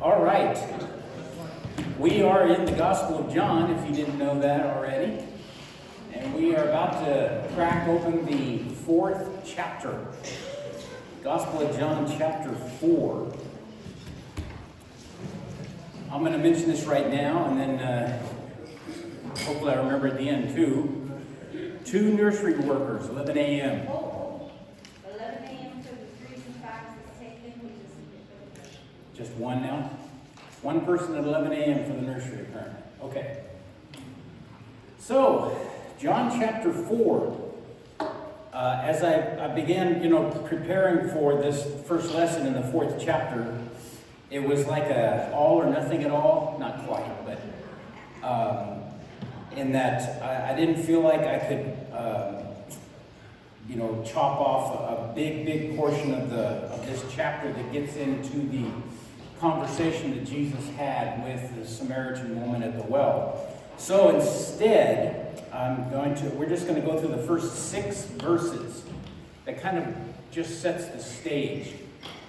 All right. We are in the Gospel of John, if you didn't know that already. And we are about to crack open the 4th chapter. Gospel of John, chapter 4. I'm going to mention this right now, and then hopefully I remember at the end too. 2 nursery workers, 11 a.m. 11 a.m. for the 3s and 5s is taken. We Just one now? One person at 11 a.m. for the nursery, apparently. Okay. So, John chapter 4. As I began, preparing for this first lesson in the 4th chapter, it was like a all or nothing at all. Not quite, but in that I didn't feel like I could, chop off a big portion of this chapter that gets into the conversation that Jesus had with the Samaritan woman at the well. So instead, we're just going to go through the first 6 verses that kind of just sets the stage.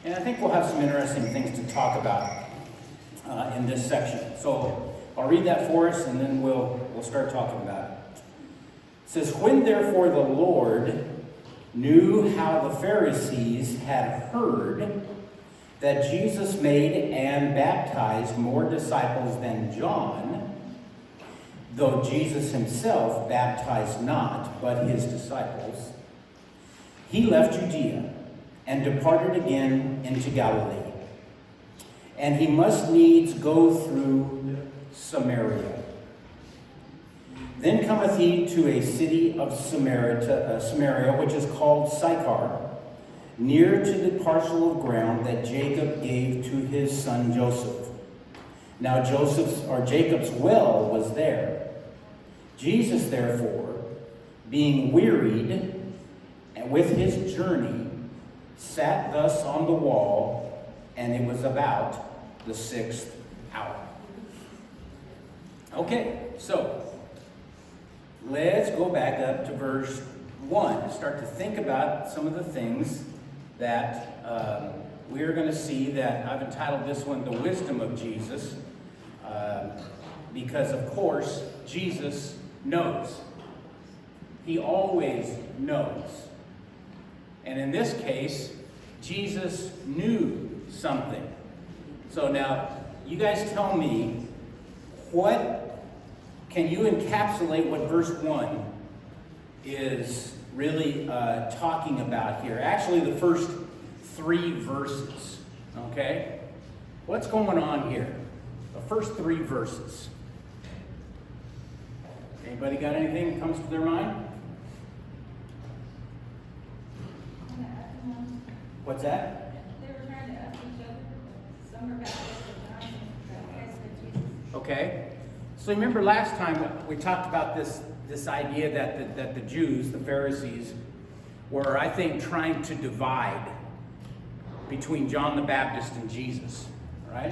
And I think we'll have some interesting things to talk about in this section. So I'll read that for us, and then we'll start talking about it. It says, "When therefore the Lord knew how the Pharisees had heard that Jesus made and baptized more disciples than John, though Jesus himself baptized not, but his disciples, he left Judea and departed again into Galilee. And he must needs go through Samaria. Then cometh he to a city of Samaria, which is called Sychar, near to the parcel of ground that Jacob gave to his son Joseph. Now Jacob's well was there. Jesus, therefore, being wearied with his journey, sat thus on the wall, and it was about the 6th hour." Okay, so let's go back up to verse 1 and start to think about some of the things that we are going to see. That I've entitled this one, "The Wisdom of Jesus," because of course Jesus knows. He always knows. And in this case, Jesus knew something. So now, you guys tell me, can you encapsulate what verse 1 is really talking about here? Actually, the first 3 verses, okay? What's going on here? The first 3 verses. Anybody got anything that comes to their mind? What's that? They were trying to up each other. Some are Baptist and Baptist Jesus. Okay. So remember last time we talked about this idea that the Jews, the Pharisees, were, I think, trying to divide between John the Baptist and Jesus, right?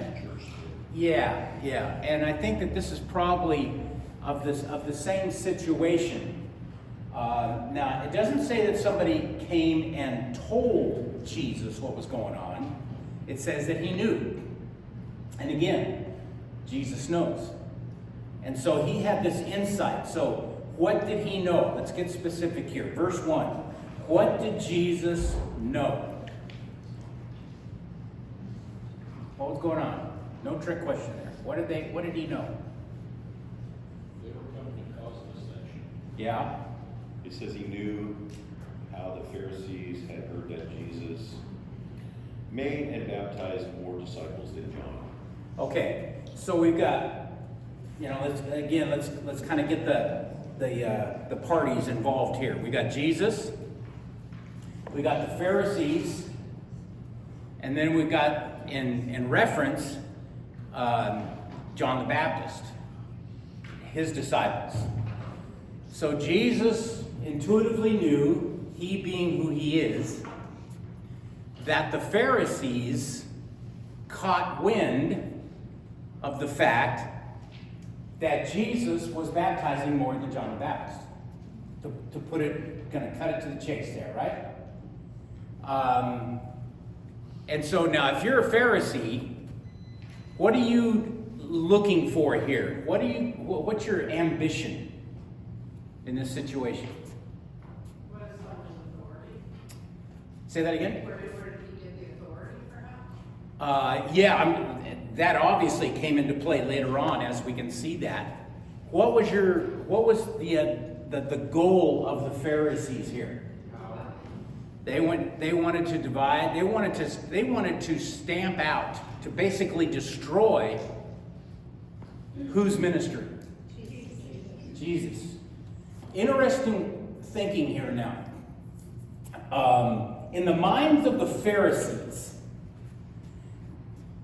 Yeah. And I think that this is probably of the same situation. Now, it doesn't say that somebody came and told Jesus what was going on. It says that he knew. And again, Jesus knows. And so he had this insight. So what did he know? Let's get specific here. Verse 1. What did Jesus know? What was going on? No trick question there. What did he know? They were coming to cause a dissension. Yeah. It says he knew how the Pharisees had heard that Jesus made and baptized more disciples than John. Okay. So we've got, let's kind of get the parties involved here. We got Jesus, we got the Pharisees, and then we've got in reference John the Baptist, his disciples. So Jesus intuitively knew, he being who he is, that the Pharisees caught wind of the fact that Jesus was baptizing more than John the Baptist. To put it, gonna cut it to the chase there, right? And so now if you're a Pharisee, What are you looking for here? What's your ambition in this situation? What is someone's authority? Say that again? Where did he get the authority, perhaps? That obviously came into play later on, as we can see that. What was the goal of the Pharisees here? They wanted to divide. They wanted to stamp out, to basically destroy whose ministry? Jesus. Interesting thinking here now. In the minds of the Pharisees,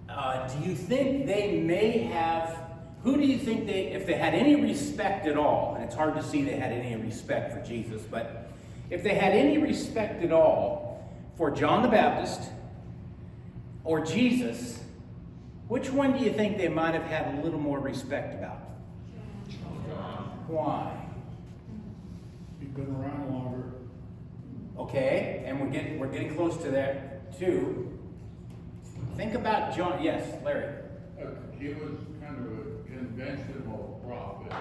do you think they may have, who do you think if they had any respect at all, and it's hard to see they had any respect for Jesus, but if they had any respect at all for John the Baptist or Jesus, which one do you think they might have had a little more respect about? Why? He's been around longer. Okay, and we're getting close to that too. Think about John. Yes, Larry. He was kind of a conventional prophet.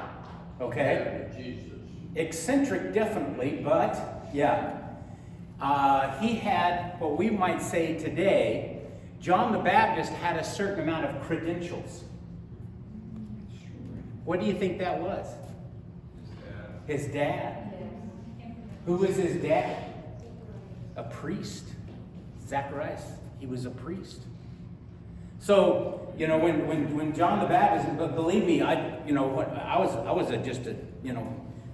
Okay. Jesus. Eccentric, definitely, but yeah. He had what we might say today, John the Baptist had a certain amount of credentials. What do you think that was? His dad. Who was his dad? A priest. Zacharias. He was a priest. So, when John the Baptist, but believe me, I was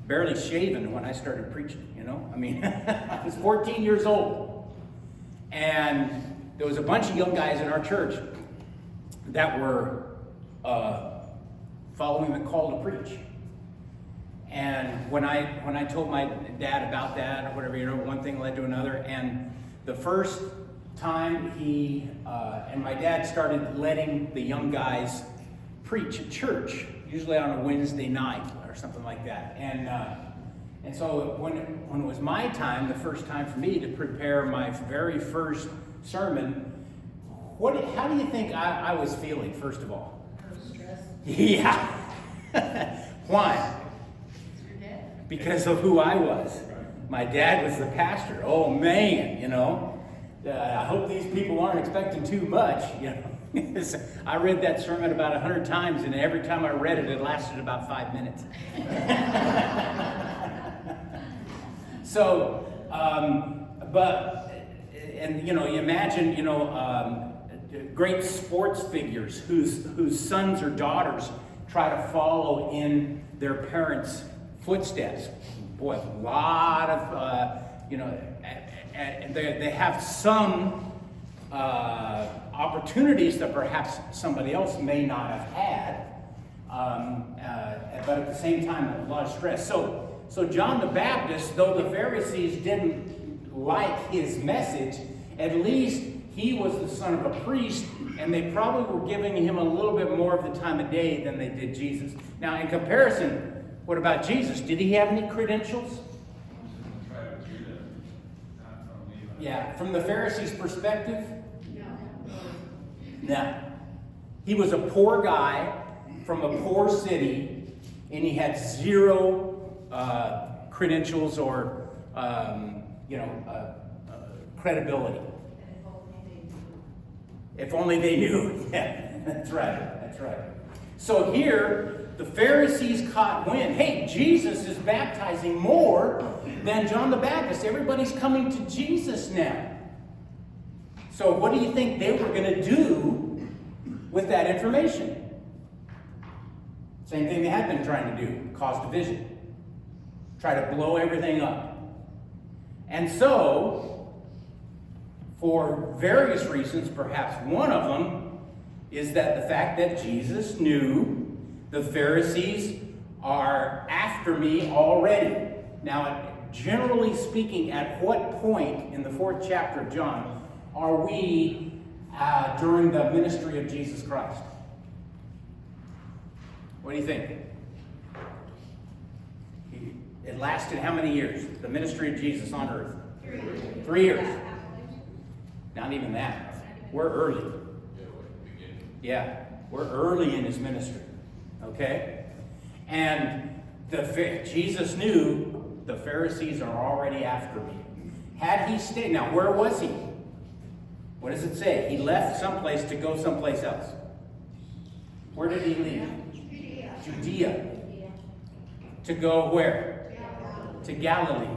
barely shaven when I started preaching, I was 14 years old. And there was a bunch of young guys in our church that were following the call to preach. And when I told my dad about that or whatever, one thing led to another. And the first time he and my dad started letting the young guys preach at church, usually on a Wednesday night or something like that. And so when it was my time, the first time for me to prepare my very first sermon, how do you think I was feeling, first of all? Stress. Yeah. Why? Because of who I was. My dad was the pastor. Oh man, I hope these people aren't expecting too much, I read that sermon about 100 times, and every time I read it, it lasted about 5 minutes. So, you imagine, great sports figures whose sons or daughters try to follow in their parents' footsteps. Boy, a lot of, they have some opportunities that perhaps somebody else may not have had, but at the same time, a lot of stress. So John the Baptist, though the Pharisees didn't like his message, at least he was the son of a priest, and they probably were giving him a little bit more of the time of day than they did Jesus. Now, in comparison, what about Jesus? Did he have any credentials? Yeah, from the Pharisees' perspective? No. He was a poor guy from a poor city, and he had zero credentials or, credibility. If only they knew. Yeah, that's right. So here, the Pharisees caught wind. Hey, Jesus is baptizing more than John the Baptist. Everybody's coming to Jesus now. So what do you think they were going to do with that information? Same thing they had been trying to do, cause division. Try to blow everything up. And so, for various reasons, perhaps one of them is that the fact that Jesus knew the Pharisees are after me already. Now, generally speaking, at what point in the 4th chapter of John are we during the ministry of Jesus Christ? What do you think? It lasted how many years? The ministry of Jesus on earth? 3 years. Not even that. We're early. Yeah, we're early in his ministry. Okay? And Jesus knew the Pharisees are already after me. Had he stayed, now where was he? What does it say? He left someplace to go someplace else. Where did he leave? Judea. To go where? To Galilee.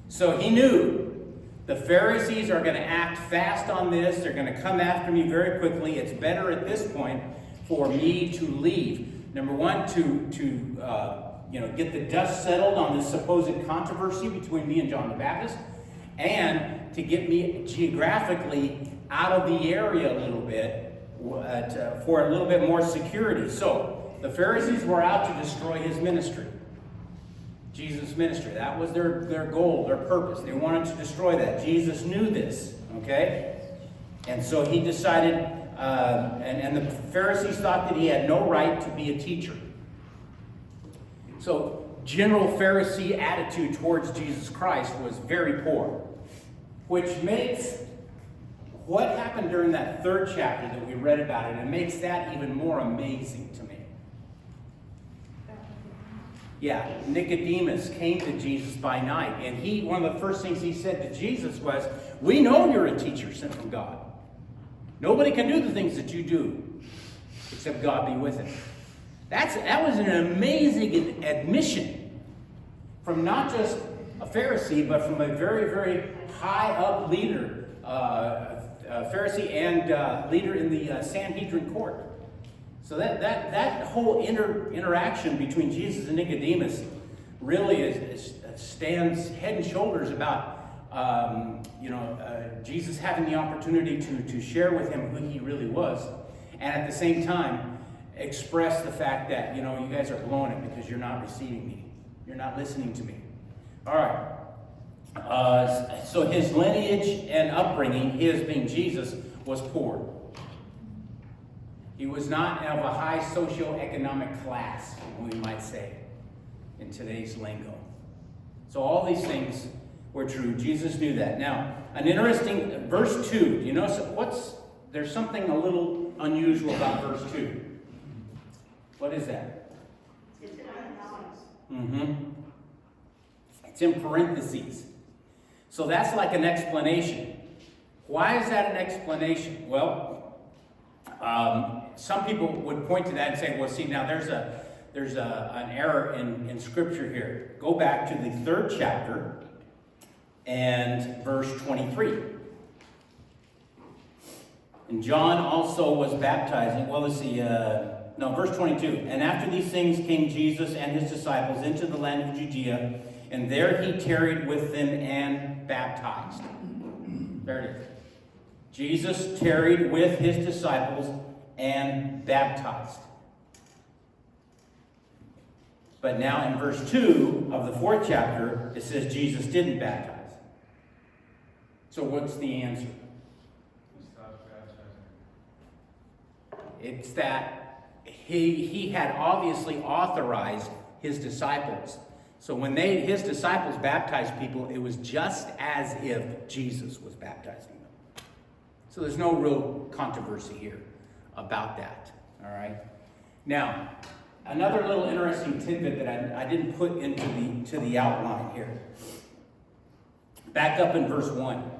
So he knew the Pharisees are going to act fast on this. They're going to come after me very quickly. It's better at this point for me to leave. Number one, to get the dust settled on this supposed controversy between me and John the Baptist, and to get me geographically out of the area a little bit for a little bit more security. So the Pharisees were out to destroy his ministry, Jesus' ministry. That was their goal, their purpose. They wanted to destroy that. Jesus knew this, okay? And so he decided, and the Pharisees thought that he had no right to be a teacher. So general Pharisee attitude towards Jesus Christ was very poor, which makes what happened during that third chapter that we read about it makes that even more amazing to me. Yeah, Nicodemus came to Jesus by night, and one of the first things he said to Jesus was, "We know you're a teacher sent from God. Nobody can do the things that you do except God be with him." That was an amazing admission from not just a Pharisee, but from a very, very high up leader, Pharisee and leader in the Sanhedrin court. So that whole interaction between Jesus and Nicodemus really stands head and shoulders about Jesus having the opportunity to share with him who he really was, and at the same time express the fact that you guys are blowing it because you're not receiving me, you're not listening to me. All right. So his lineage and upbringing, his being Jesus, was poor. He was not of a high socioeconomic class, we might say, in today's lingo. So all these things were true. Jesus knew that. Now, an interesting verse 2. Do you notice there's something a little unusual about verse 2. What is that? It's in parentheses. So that's like an explanation. Why is that an explanation? Well, some people would point to that and say, well, see, now there's an error in Scripture here. Go back to the 3rd chapter and verse 23. And John also was baptizing. Well, let's see. Verse 22. And after these things came Jesus and his disciples into the land of Judea, and there he tarried with them and baptized. There it is. Jesus tarried with his disciples and baptized. But now in verse 2 of the 4th chapter, it says Jesus didn't baptize. So what's the answer? He stopped baptizing. It's that he had obviously authorized his disciples. So when his disciples baptized people, it was just as if Jesus was baptizing them. So there's no real controversy here about that. All right. Now, another little interesting tidbit that I didn't put into the outline here. Back up in verse 1.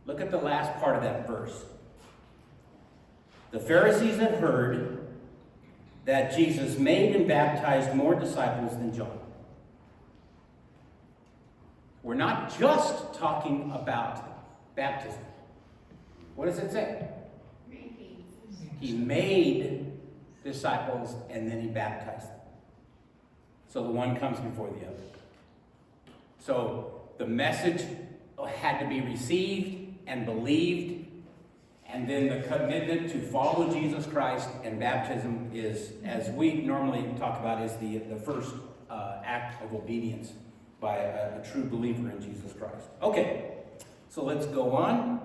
Look at the last part of that verse. The Pharisees had heard that Jesus made and baptized more disciples than John. We're not just talking about baptism. What does it say? He made disciples and then he baptized them. So the one comes before the other. So the message had to be received and believed, and then the commitment to follow Jesus Christ, and baptism is, as we normally talk about, is the first act of obedience by a true believer in Jesus Christ. Okay, so let's go on.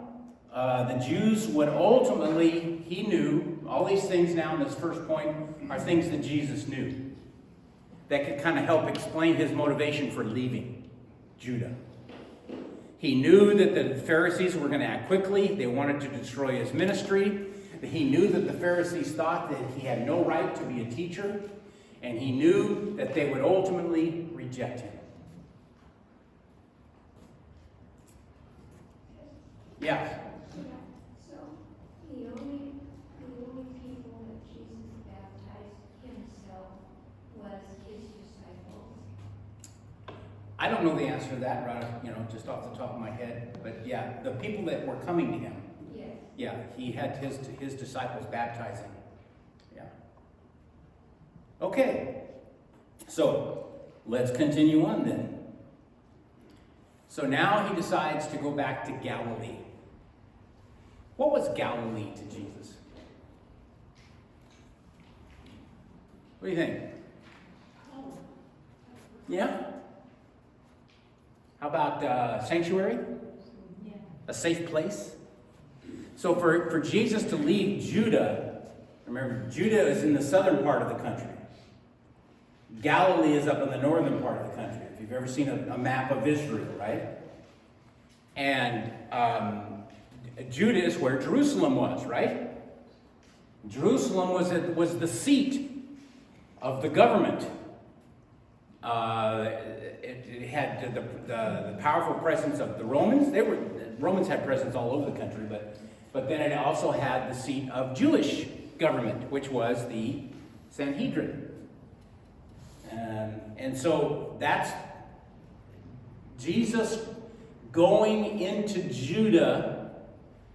The Jews would ultimately, he knew, all these things now in this first point are things that Jesus knew that could kind of help explain his motivation for leaving Judah. He knew that the Pharisees were going to act quickly. They wanted to destroy his ministry. He knew that the Pharisees thought that he had no right to be a teacher, and he knew that they would ultimately reject him. Yeah. So the only people that Jesus baptized himself was his disciples. I don't know the answer to that, right? Just off the top of my head. But yeah, the people that were coming to him, Yes. yeah, he had his disciples baptizing. Yeah. Okay. So let's continue on then. So now he decides to go back to Galilee. What was Galilee to Jesus? What do you think? Yeah? How about sanctuary? Yeah. A safe place? So for Jesus to leave Judah, remember, Judah is in the southern part of the country. Galilee is up in the northern part of the country. If you've ever seen a map of Israel, right? And Judah is where Jerusalem was, right? Jerusalem was the seat of the government. It had the powerful presence of the Romans. Romans had presence all over the country, but then it also had the seat of Jewish government, which was the Sanhedrin. And so that's Jesus going into Judah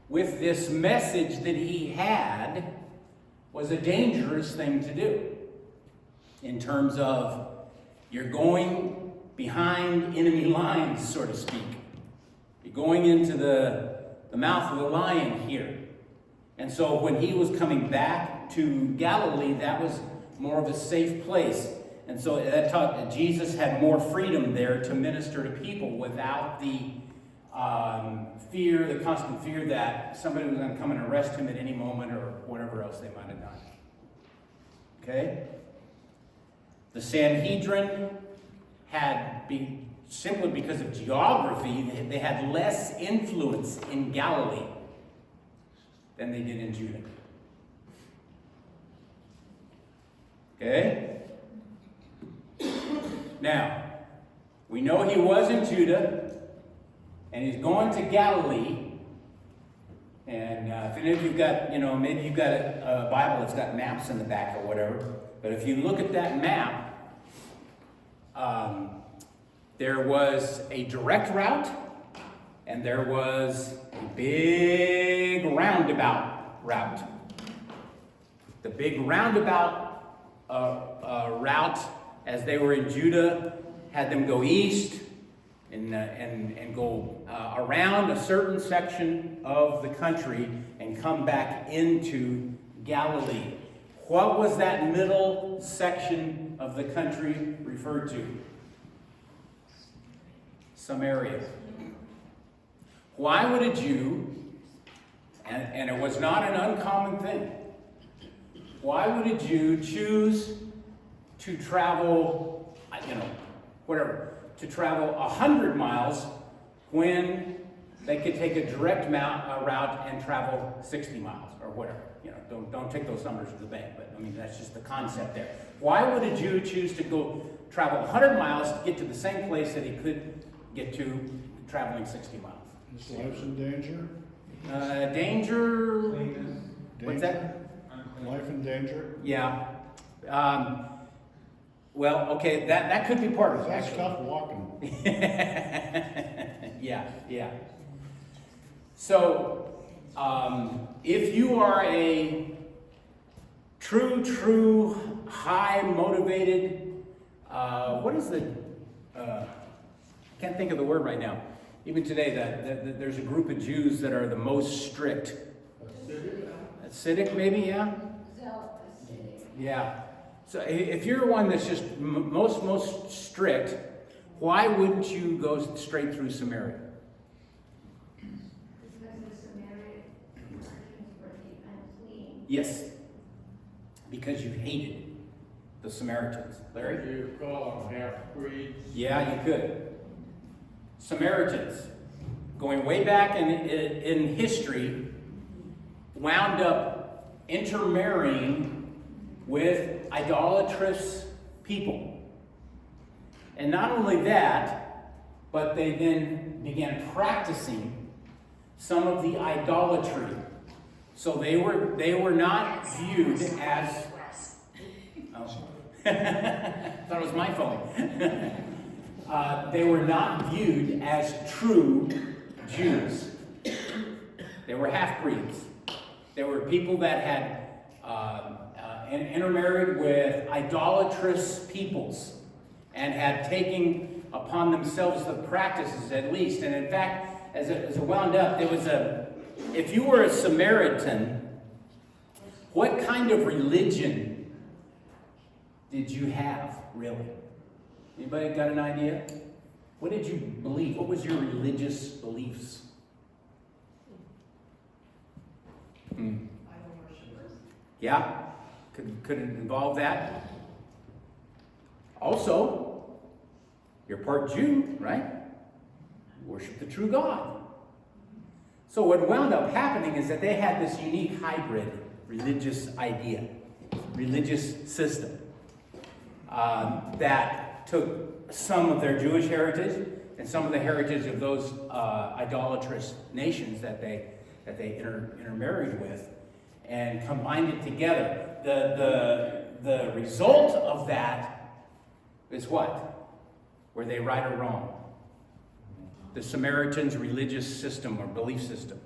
with this message that he had was a dangerous thing to do in terms of you're going behind enemy lines, so to speak. You're going into the mouth of the lion here. And so when he was coming back to Galilee, that was more of a safe place. And so that taught Jesus had more freedom there to minister to people without the fear, the constant fear that somebody was going to come and arrest him at any moment or whatever else they might have done. Okay? The Sanhedrin had been, simply because of geography, they had less influence in Galilee than they did in Judah. Okay? Now, we know he was in Judah, and he's going to Galilee. And if any of you've got, maybe you've got a Bible that's got maps in the back or whatever, but if you look at that map, there was a direct route, and there was a big roundabout route. The big roundabout route, as they were in Judah, had them go east and go around a certain section of the country and come back into Galilee. What was that middle section of the country referred to? Samaria. Why would a Jew, and it was not an uncommon thing, why would a Jew choose to travel, to travel 100 miles when they could take a direct route and travel 60 miles or whatever? Don't take those numbers to the bank, but that's just the concept there. Why would a Jew choose to go travel 100 miles to get to the same place that he could get to traveling 60 miles? His life's in danger? Danger? What's that? Life in danger? Yeah. Well, okay, that could be part of it. That's Actually. tough walking. Yeah. So, if you are a true, high motivated, what is the, I can't think of the word right now. Even today, there's a group of Jews that are the most strict. Acidic, maybe, yeah? Yeah. So if you're one that's just most strict, why wouldn't you go straight through Samaria? Because the Samaritans were the unclean. Yes. Because you hated the Samaritans. Larry? You call them half-breeds. Yeah, you could. Samaritans, going way back in history, wound up intermarrying with idolatrous people. And not only that, but they then began practicing some of the idolatry. So they were not viewed as... Oh. Thought it was my phone. They were not viewed as true Jews. They were half-breeds. They were people that had intermarried with idolatrous peoples and had taken upon themselves the practices, at least. And in fact, as it wound up, there was if you were a Samaritan, what kind of religion did you have, really? Anybody got an idea? What did you believe? What was your religious beliefs? Yeah? Could it involve that? Also, you're part Jew, right? You worship the true God. So what wound up happening is that they had this unique hybrid religious idea, religious system, that took some of their Jewish heritage and some of the heritage of those idolatrous nations that they intermarried with, and combined it together. The result of that is what? Were they right or wrong? The Samaritans' religious system or belief system.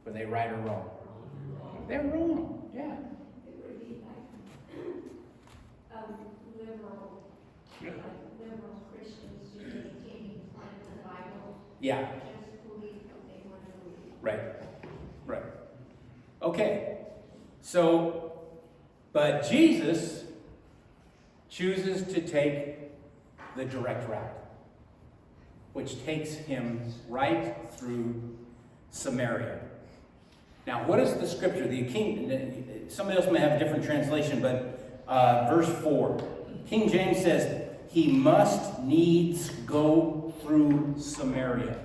Were they right or wrong? They're wrong, yeah. It would be like liberal Christians who maintain like the Bible. Yeah, Just believe what they want to believe. right. Okay, so, but Jesus chooses to take the direct route, which takes him right through Samaria. Now, what is the scripture? Somebody else may have a different translation, but verse 4. King James says, he must needs go through Samaria.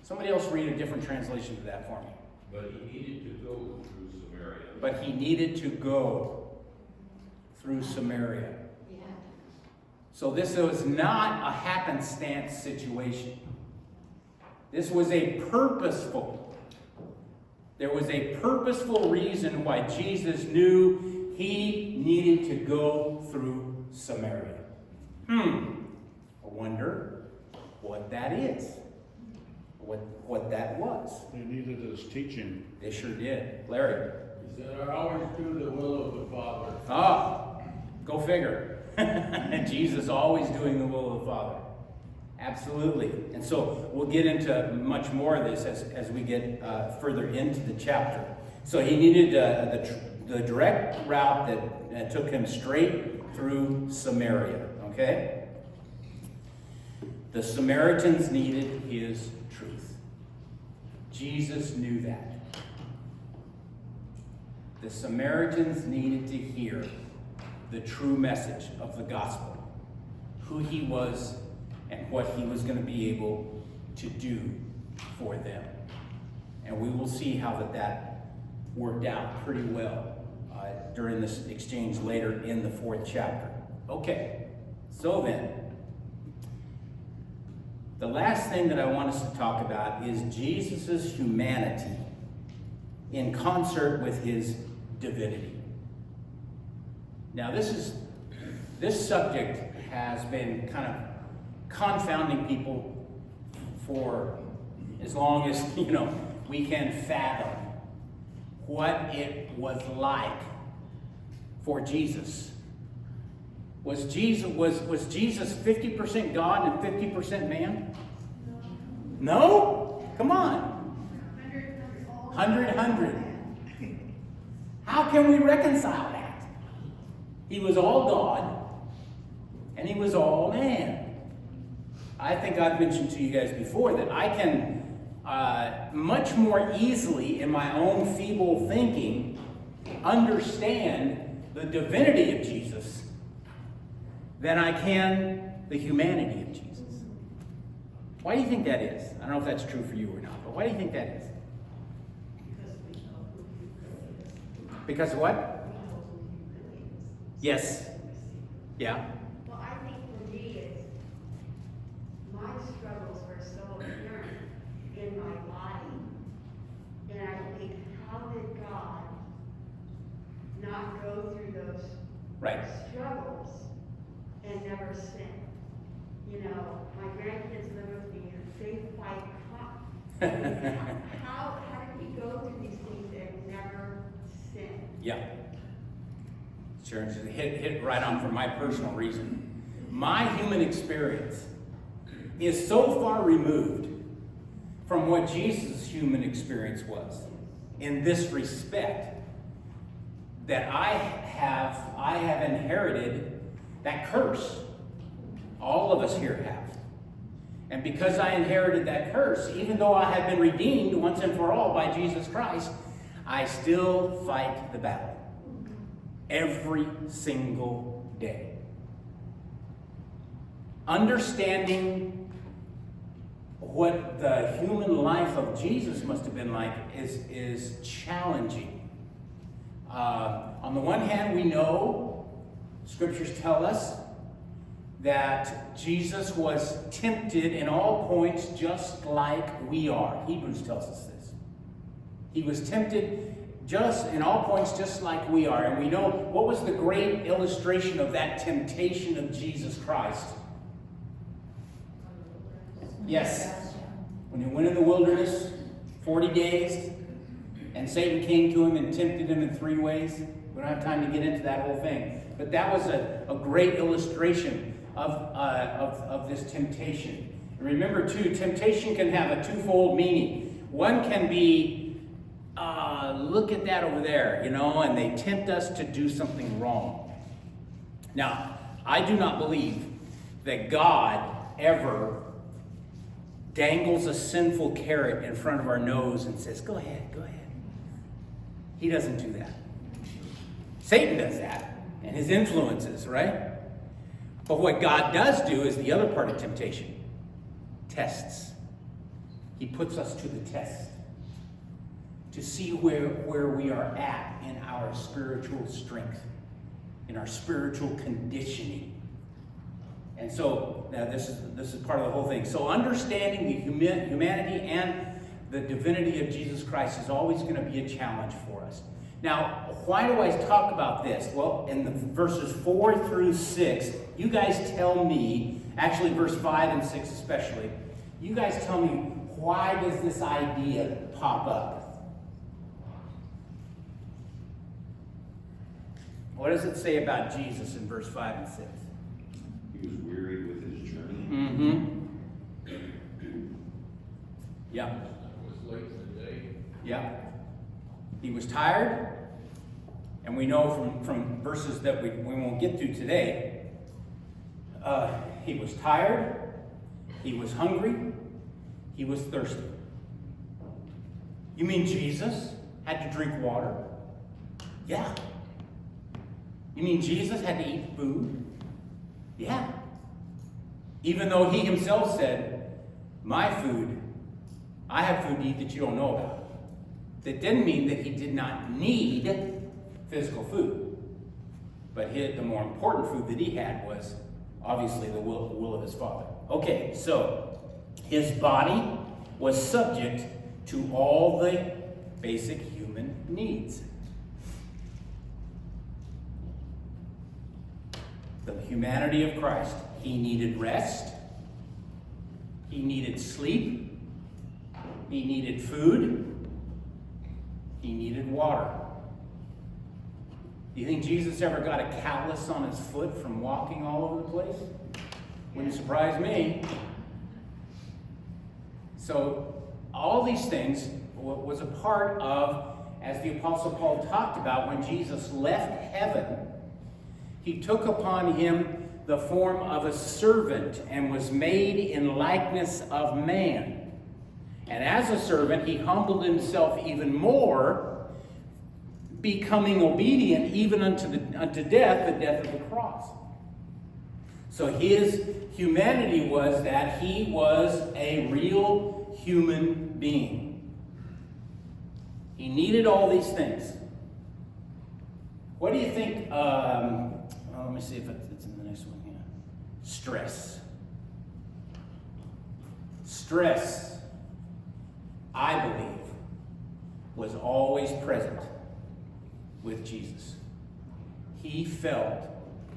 Somebody else read a different translation to that for me. But he needed to go through Samaria. But he needed to go through Samaria. Yeah. So this was not a happenstance situation. This was there was a purposeful reason why Jesus knew he needed to go through Samaria. I wonder what that is. What that was. They needed his teaching. They sure did. Larry. He said, I always do the will of the Father. Ah, go figure. Jesus always doing the will of the Father. Absolutely. And so we'll get into much more of this as we get further into the chapter. So he needed the direct route that took him straight through Samaria. Okay? The Samaritans needed his truth. Jesus knew that. The Samaritans needed to hear the true message of the gospel, who he was and what he was going to be able to do for them. And we will see how that worked out pretty well during this exchange later in the 4th chapter. Okay, so then, the last thing that I want us to talk about is Jesus' humanity in concert with his divinity. Now this subject has been kind of confounding people for as long as, we can fathom what it was like for Jesus. Was Jesus 50% God and 50% man? No? Come on. 100. How can we reconcile that? He was all God and he was all man. I think I've mentioned to you guys before that I can much more easily, in my own feeble thinking, understand the divinity of Jesus than I can the humanity of Jesus. Why do you think that is? I don't know if that's true for you or not, but why do you think that is? Because of what? We hold humiliates. Yes. Yeah. Well, I think for me, it's, my struggles are so apparent in my body. And I think, how did God not go through those Right. struggles and never sin? You know, my grandkids live with me and they fight how did he go through these things and never sin? Yeah. Sure. Just hit right on for my personal reason. My human experience is so far removed from what Jesus' human experience was in this respect that I have inherited that curse. All of us here have. And because I inherited that curse, even though I have been redeemed once and for all by Jesus Christ, I still fight the battle. Every single day. Understanding what the human life of Jesus must have been like is challenging. On the one hand, we know, scriptures tell us, that Jesus was tempted in all points just like we are. Hebrews tells us this. He was tempted just in all points just like we are. And we know, what was the great illustration of that temptation of Jesus Christ? Yes. When he went in the wilderness, 40 days, and Satan came to him and tempted him in 3 ways. We don't have time to get into that whole thing. But that was a great illustration of this temptation. And remember too, temptation can have a twofold meaning. One can be, look at that over there, and they tempt us to do something wrong. Now, I do not believe that God ever dangles a sinful carrot in front of our nose and says, go ahead. He doesn't do that. Satan does that, and his influences, right? But what God does do is the other part of temptation. Tests. He puts us to the test. To see where we are at in our spiritual strength. In our spiritual conditioning. And so, now this is part of the whole thing. So understanding the humanity and the divinity of Jesus Christ is always going to be a challenge for us. Now, why do I talk about this? Well, in the verses 4 through 6, you guys tell me, actually verse 5 and 6 especially, you guys tell me, why does this idea pop up? What does it say about Jesus in verse 5 and 6? He was wearied with his journey. Mm-hmm. Yeah. It was late in the day. Yeah. He was tired, and we know from verses that we won't get to today, he was tired, he was hungry, he was thirsty. You mean Jesus had to drink water? Yeah. You mean Jesus had to eat food? Yeah. Even though he himself said, my food, I have food to eat that you don't know about. That didn't mean that he did not need physical food. But the more important food that he had was obviously the will of his Father. Okay, so his body was subject to all the basic human needs. The humanity of Christ. He needed rest. He needed sleep. He needed food. He needed water. Do you think Jesus ever got a callus on his foot from walking all over the place? Wouldn't surprise me. So all these things was a part of, as the Apostle Paul talked about, when Jesus left heaven, he took upon him the form of a servant and was made in likeness of man. And as a servant, he humbled himself even more, becoming obedient even unto death, the death of the cross. So his humanity was that he was a real human being. He needed all these things. What do you think? Let me see if it's in the next one. Yeah. Stress. Stress, I believe, was always present with Jesus. He felt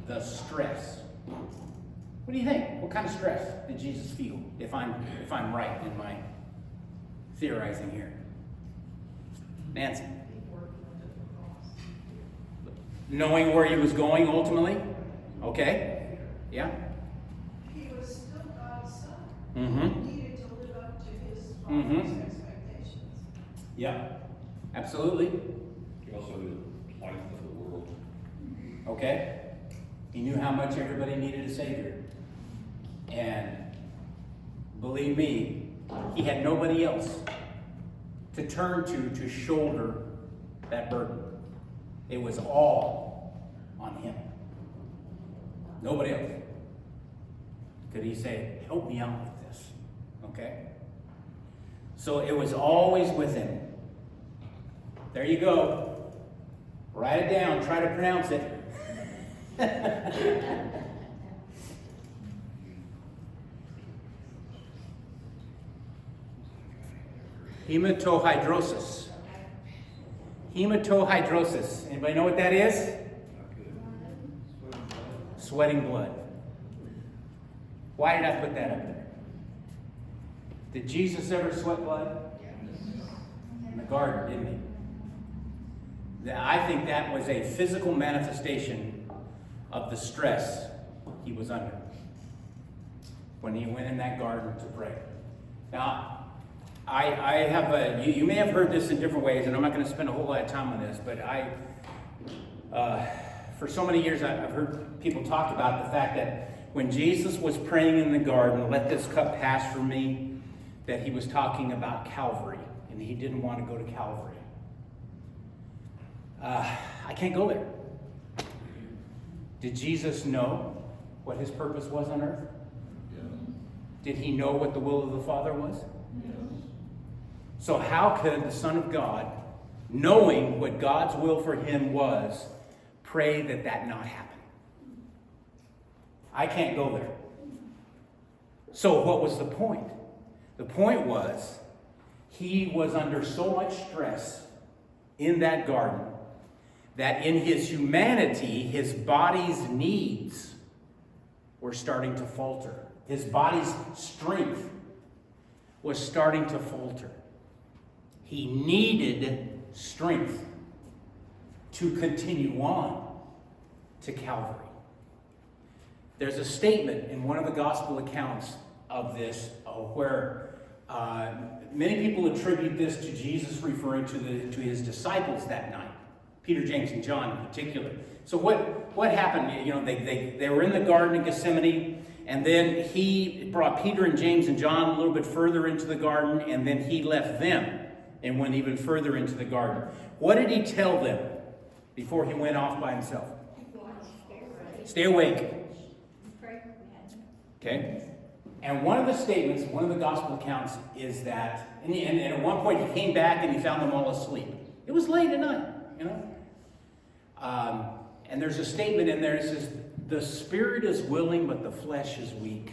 the stress. What do you think? What kind of stress did Jesus feel? If I'm right in my theorizing here, Nancy. Knowing where he was going ultimately? Okay. Yeah? He was still God's son. Mm-hmm. He needed to live up to his Mhm. father's expectations. Yeah. Absolutely. He also knew the plight of the world. Okay. He knew how much everybody needed a Savior. And believe me, he had nobody else to turn to shoulder that burden. It was all on him. Nobody else. Could he say, help me out with this? Okay? So it was always with him. There you go. Write it down. Try to pronounce it. Hematohydrosis. Hematohydrosis. Anybody know what that is? Sweating blood. Why did I put that up there? Did Jesus ever sweat blood? In the garden, didn't he? I think that was a physical manifestation of the stress he was under when he went in that garden to pray. Now, I have you may have heard this in different ways, and I'm not going to spend a whole lot of time on this, but for so many years I've heard people talk about the fact that when Jesus was praying in the garden, let this cup pass from me, that he was talking about Calvary, and he didn't want to go to Calvary. I can't go there. Did Jesus know what his purpose was on earth? Yes. Did he know what the will of the Father was? Yes. So how could the Son of God, knowing what God's will for him was, pray that that not happen? I can't go there. So what was the point? The point was, he was under so much stress in that garden that in his humanity, his body's needs were starting to falter. His body's strength was starting to falter. He needed strength to continue on to Calvary. There's a statement in one of the gospel accounts of this where many people attribute this to Jesus referring to his disciples that night, Peter, James, and John in particular. So what happened? You know, they were in the Garden of Gethsemane, and then he brought Peter and James and John a little bit further into the garden, and then he left them and went even further into the garden. What did he tell them before he went off by himself? Stay awake. Okay? And one of the statements, one of the gospel accounts is that, and at one point he came back and he found them all asleep. It was late at night, you know? And there's a statement in there that says, the spirit is willing, but the flesh is weak.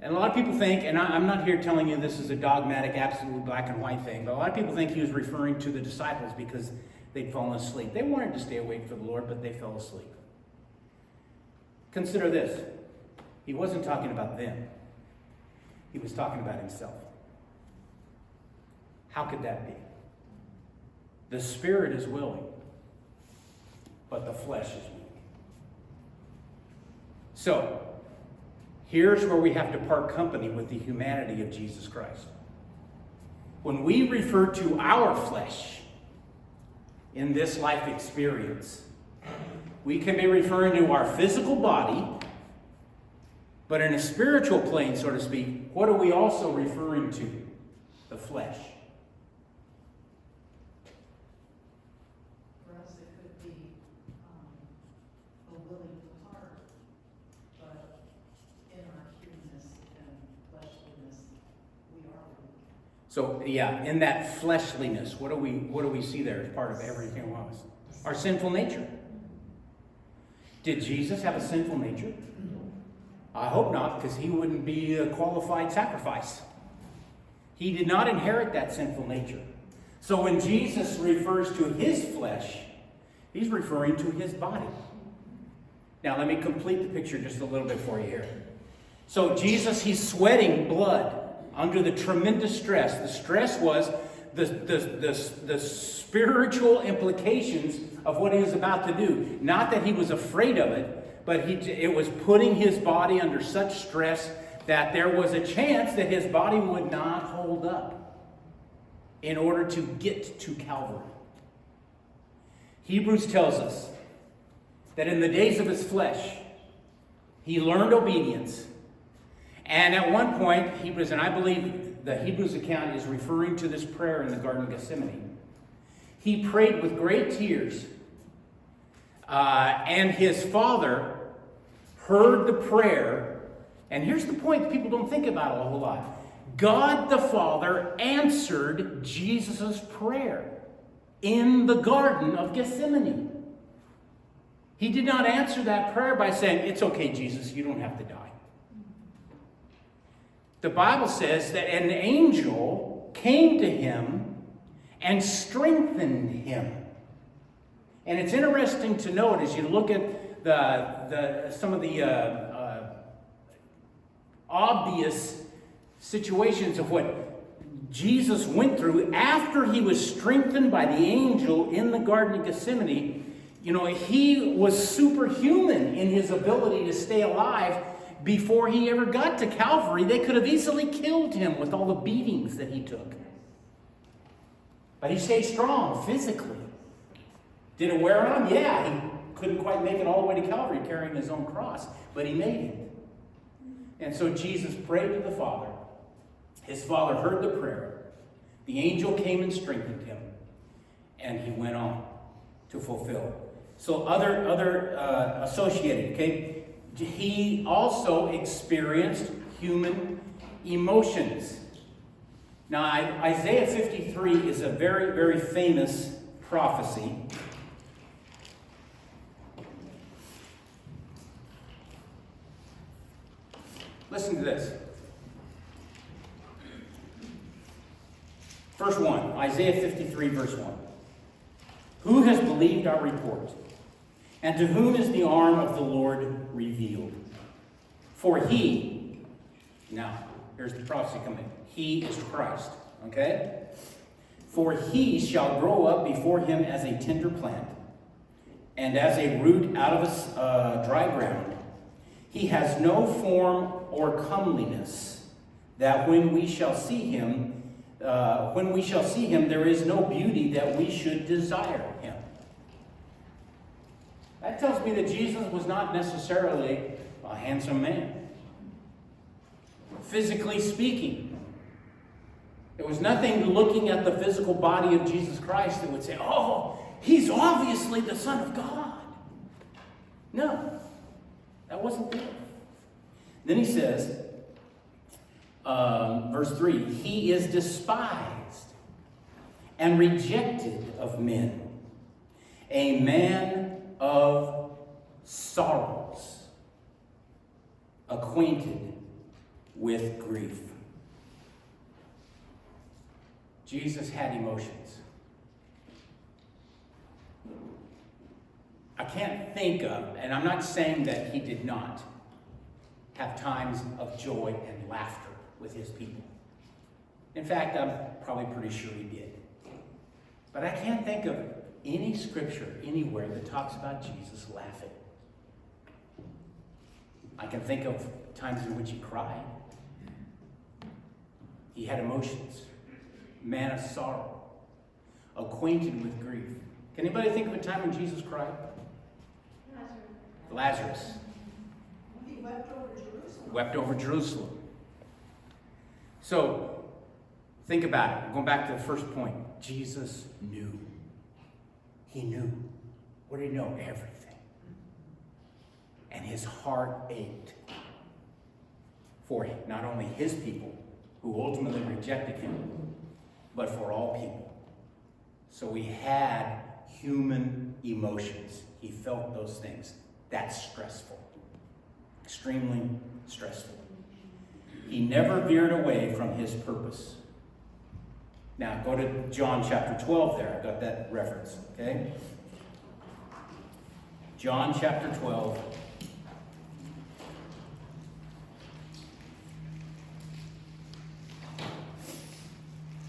And a lot of people think, and I'm not here telling you this is a dogmatic, absolute black and white thing, but a lot of people think he was referring to the disciples because they'd fallen asleep. They wanted to stay awake for the Lord, but they fell asleep. Consider this. He wasn't talking about them. He was talking about himself. How could that be? The spirit is willing, but the flesh is weak. So, here's where we have to part company with the humanity of Jesus Christ. When we refer to our flesh in this life experience, we can be referring to our physical body, but in a spiritual plane, so to speak, what are we also referring to? The flesh. For us, it could be a willing heart, but in our humanness and fleshliness, we are weak. So, yeah, in that fleshliness, what do we see there as part of everything else? Our sinful nature. Did Jesus have a sinful nature? I hope not, because he wouldn't be a qualified sacrifice. He did not inherit that sinful nature. So when Jesus refers to his flesh, he's referring to his body. Now let me complete the picture just a little bit for you here. So Jesus, he's sweating blood under the tremendous stress. The stress was the spiritual implications of what he was about to do. Not that he was afraid of it, but it was putting his body under such stress that there was a chance that his body would not hold up in order to get to Calvary. Hebrews tells us that in the days of his flesh, he learned obedience. And at one point, Hebrews, and I believe the Hebrews account is referring to this prayer in the Garden of Gethsemane. He prayed with great tears. And his Father heard the prayer. And here's the point people don't think about a whole lot. God the Father answered Jesus' prayer in the Garden of Gethsemane. He did not answer that prayer by saying, "It's okay, Jesus, you don't have to die." The Bible says that an angel came to him and strengthened him. And it's interesting to note as you look at some of the obvious situations of what Jesus went through after he was strengthened by the angel in the Garden of Gethsemane. You know, he was superhuman in his ability to stay alive before he ever got to Calvary. They could have easily killed him with all the beatings that he took. But he stayed strong physically. Did it wear on him? Yeah, he couldn't quite make it all the way to Calvary carrying his own cross, but he made it. And so Jesus prayed to the Father. His Father heard the prayer. The angel came and strengthened him, and he went on to fulfill. So other associated, okay? He also experienced human emotions. Now, Isaiah 53 is a very, very famous prophecy. Listen to this. Verse 1, Isaiah 53, verse 1. Who has believed our report? And to whom is the arm of the Lord revealed? For he, now, here's the prophecy coming. He is Christ, okay? For he shall grow up before him as a tender plant, and as a root out of dry ground. He has no form or comeliness, that when we shall see him, there is no beauty that we should desire him. That tells me that Jesus was not necessarily a handsome man. Physically speaking, there was nothing looking at the physical body of Jesus Christ that would say, "Oh, he's obviously the Son of God." No, that wasn't there. Then he says, verse 3, he is despised and rejected of men, a man of sorrows, acquainted with grief. Jesus had emotions. I can't think of, and I'm not saying that he did not have times of joy and laughter with his people. In fact, I'm probably pretty sure he did. But I can't think of any scripture anywhere that talks about Jesus laughing. I can think of times in which he cried. He had emotions. Man of sorrow. Acquainted with grief. Can anybody think of a time when Jesus cried? Lazarus. He wept over Jerusalem. Wept over Jerusalem. So, think about it. Going back to the first point. Jesus knew. He knew. What did he know? Everything. And his heart ached for not only his people, who ultimately rejected him, but for all people. So he had human emotions. He felt those things. That's stressful. Extremely stressful. He never veered away from his purpose. Now, go to John chapter 12 there. I've got that reference, okay? John chapter 12.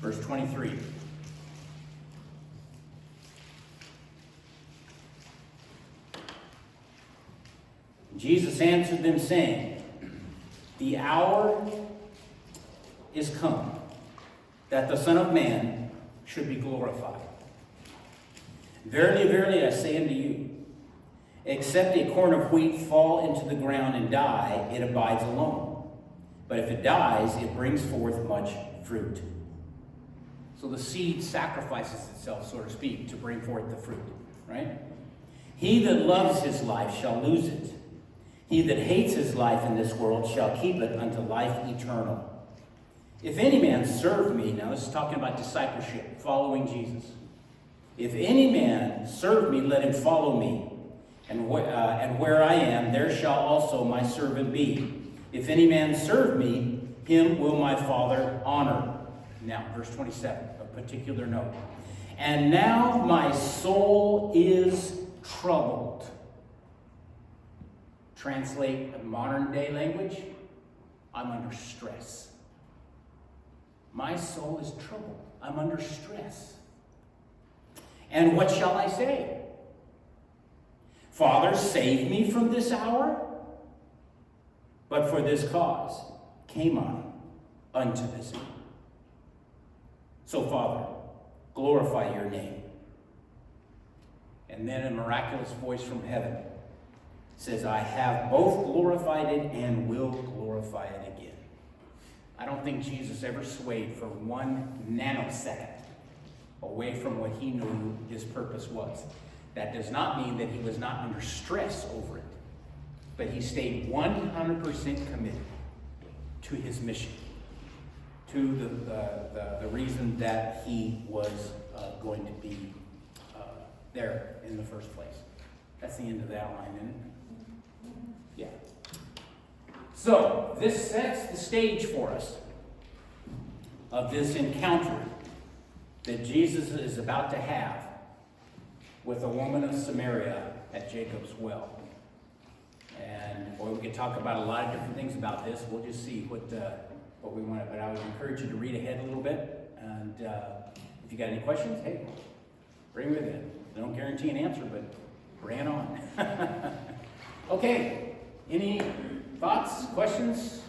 Verse 23. Jesus answered them, saying, the hour is come that the Son of Man should be glorified. Verily, verily, I say unto you, except a corn of wheat fall into the ground and die, it abides alone. But if it dies, it brings forth much fruit. So the seed sacrifices itself, so to speak, to bring forth the fruit, right? He that loves his life shall lose it. He that hates his life in this world shall keep it unto life eternal. If any man serve me, now this is talking about discipleship, following Jesus. If any man serve me, let him follow me. And where I am, there shall also my servant be. If any man serve me, him will my Father honor. Now, verse 27, a particular note. And now my soul is troubled. Translate modern day language, I'm under stress. My soul is troubled. I'm under stress. And what shall I say? Father, save me from this hour? But for this cause came I unto this hour. So, Father, glorify your name. And then a miraculous voice from heaven says, I have both glorified it and will glorify it again. I don't think Jesus ever swayed for 1 nanosecond away from what he knew his purpose was. That does not mean that he was not under stress over it, but he stayed 100% committed to his mission, to the reason that he was going to be there in the first place. That's the end of the outline, isn't it? Yeah. So, this sets the stage for us of this encounter that Jesus is about to have with a woman of Samaria at Jacob's well. And boy, we could talk about a lot of different things about this. We'll just see what we want. But I would encourage you to read ahead a little bit. And if you got any questions, hey, bring them in. I don't guarantee an answer, but bring it on. Okay. Any thoughts, questions?